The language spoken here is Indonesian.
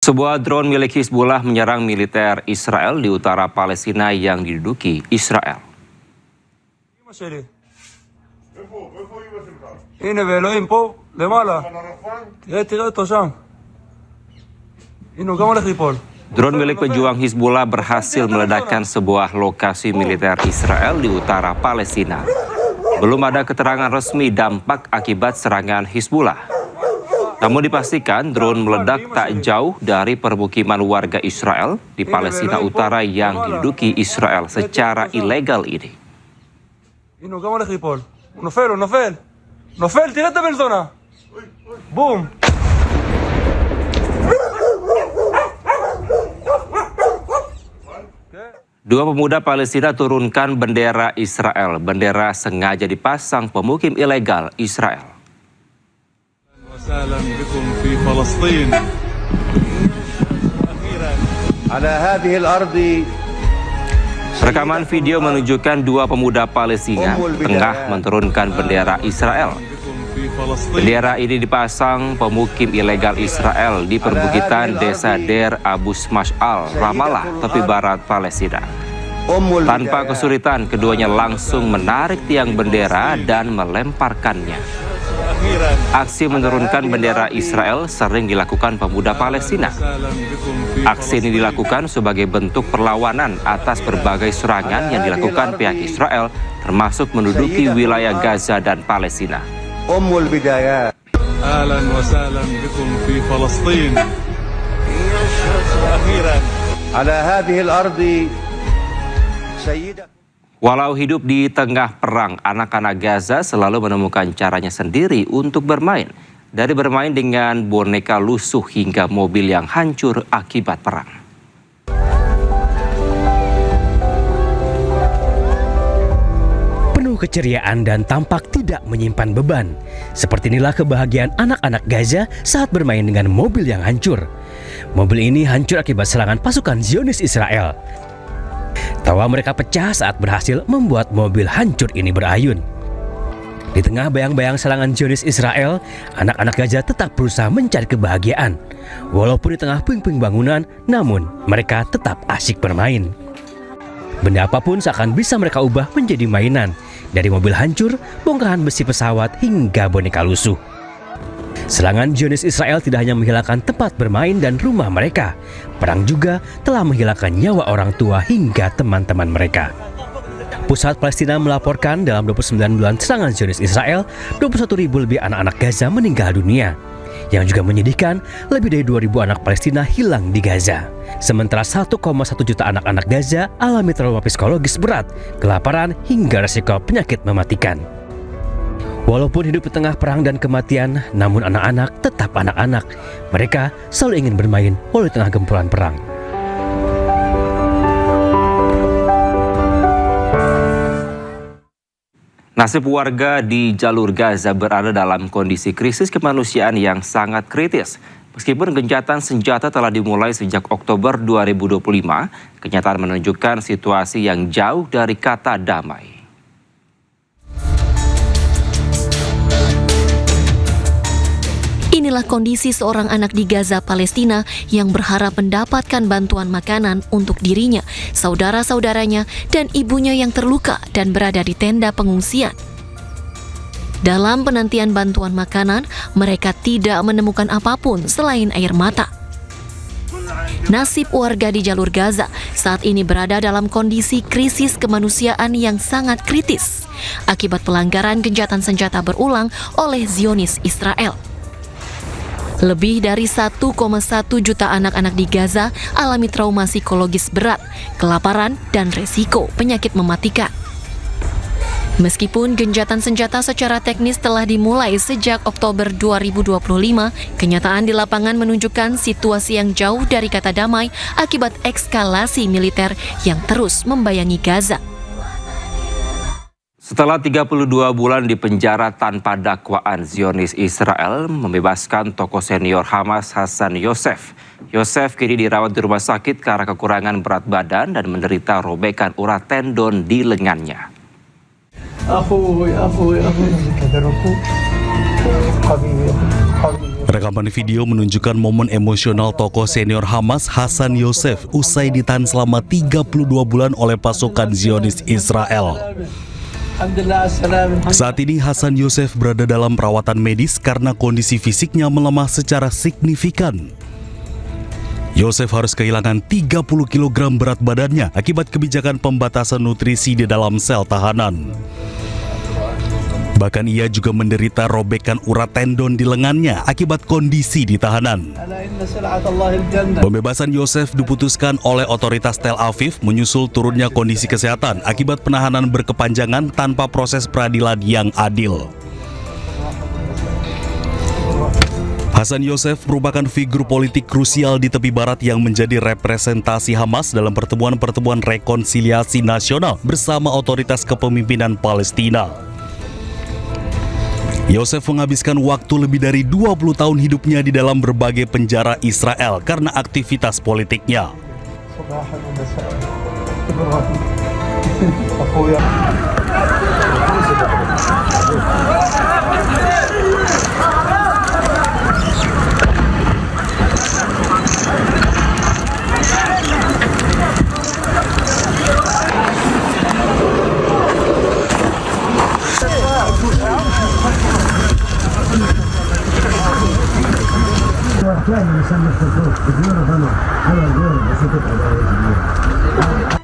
Sebuah drone milik Hizbullah menyerang militer Israel di utara Palestina yang diduduki Israel. הנה ואלוהים פה, למעלה. תראה אותו שם. הנה, הוא גם הולך ליפול. Drone milik pejuang Hizbullah berhasil meledakkan sebuah lokasi militer Israel di utara Palestina. Belum ada keterangan resmi dampak akibat serangan Hizbullah. Namun dipastikan drone meledak tak jauh dari permukiman warga Israel di Palestina Utara yang diduduki Israel secara ilegal ini. הנה, הוא גם הולך ליפול. הוא נופל, הוא נופל. נופל, תראה את הבן זונה. בום. Dua pemuda Palestina turunkan bendera Israel. Bendera sengaja dipasang pemukim ilegal Israel. Rekaman video menunjukkan dua pemuda Palestina tengah menurunkan bendera Israel. Bendera ini dipasang pemukim ilegal Israel di perbukitan desa Der Abu Mash'al, Ramallah, tepi barat Palestina. Tanpa kesulitan, keduanya langsung menarik tiang bendera dan melemparkannya. Aksi menurunkan bendera Israel sering dilakukan pemuda Palestina. Aksi ini dilakukan sebagai bentuk perlawanan atas berbagai serangan yang dilakukan pihak Israel, termasuk menduduki wilayah Gaza dan Palestina. أهلا وسهلا بكم في فلسطين أخيرا على هذه الأرض سيدة. Walau hidup di tengah perang, anak-anak Gaza selalu menemukan caranya sendiri untuk bermain. Dari bermain dengan boneka lusuh hingga mobil yang hancur akibat perang. Keceriaan dan tampak tidak menyimpan beban. Seperti inilah kebahagiaan anak-anak Gaza saat bermain dengan mobil yang hancur. Mobil ini hancur akibat serangan pasukan Zionis Israel. Tawa mereka pecah saat berhasil membuat mobil hancur ini berayun. Di tengah bayang-bayang serangan Zionis Israel, anak-anak Gaza tetap berusaha mencari kebahagiaan. Walaupun di tengah puing-puing bangunan, namun mereka tetap asyik bermain. Benda apapun seakan bisa mereka ubah menjadi mainan. Dari mobil hancur, bongkahan besi pesawat, hingga boneka lusuh. Serangan Zionis Israel tidak hanya menghilangkan tempat bermain dan rumah mereka. Perang juga telah menghilangkan nyawa orang tua hingga teman-teman mereka. Pusat Palestina melaporkan dalam 29 bulan serangan Zionis Israel, 21.000 lebih anak-anak Gaza meninggal dunia. Yang juga menyedihkan, lebih dari 2.000 anak Palestina hilang di Gaza. Sementara 1,1 juta anak-anak Gaza alami trauma psikologis berat, kelaparan, hingga resiko penyakit mematikan. Walaupun hidup di tengah perang dan kematian, namun anak-anak tetap anak-anak. Mereka selalu ingin bermain walau di tengah gempuran perang. Nasib warga di jalur Gaza berada dalam kondisi krisis kemanusiaan yang sangat kritis. Meskipun gencatan senjata telah dimulai sejak Oktober 2025, kenyataan menunjukkan situasi yang jauh dari kata damai. Inilah kondisi seorang anak di Gaza, Palestina yang berharap mendapatkan bantuan makanan untuk dirinya, saudara-saudaranya, dan ibunya yang terluka dan berada di tenda pengungsian. Dalam penantian bantuan makanan, mereka tidak menemukan apapun selain air mata. Nasib warga di jalur Gaza saat ini berada dalam kondisi krisis kemanusiaan yang sangat kritis akibat pelanggaran gencatan senjata berulang oleh Zionis Israel. Lebih dari 1,1 juta anak-anak di Gaza alami trauma psikologis berat, kelaparan, dan resiko penyakit mematikan. Meskipun gencatan senjata secara teknis telah dimulai sejak Oktober 2025, kenyataan di lapangan menunjukkan situasi yang jauh dari kata damai akibat eskalasi militer yang terus membayangi Gaza. Setelah 32 bulan di penjara tanpa dakwaan, Zionis Israel membebaskan tokoh senior Hamas Hassan Yosef. Yosef kini dirawat di rumah sakit karena kekurangan berat badan dan menderita robekan urat tendon di lengannya. أخوي Rekaman video menunjukkan momen emosional tokoh senior Hamas Hasan Yosef usai ditahan selama 32 bulan oleh pasukan Zionis Israel. Saat ini Hasan Yosef berada dalam perawatan medis karena kondisi fisiknya melemah secara signifikan. Yosef harus kehilangan 30 kg berat badannya akibat kebijakan pembatasan nutrisi di dalam sel tahanan. Bahkan ia juga menderita robekan urat tendon di lengannya akibat kondisi di tahanan. Pembebasan Yosef diputuskan oleh otoritas Tel Aviv menyusul turunnya kondisi kesehatan akibat penahanan berkepanjangan tanpa proses peradilan yang adil. Hasan Yosef merupakan figur politik krusial di tepi barat yang menjadi representasi Hamas dalam pertemuan-pertemuan rekonsiliasi nasional bersama otoritas kepemimpinan Palestina. Yosef menghabiskan waktu lebih dari 20 tahun hidupnya di dalam berbagai penjara Israel karena aktivitas politiknya. لا يسمى الخطوط بدون ضمن على الغير بسيطة على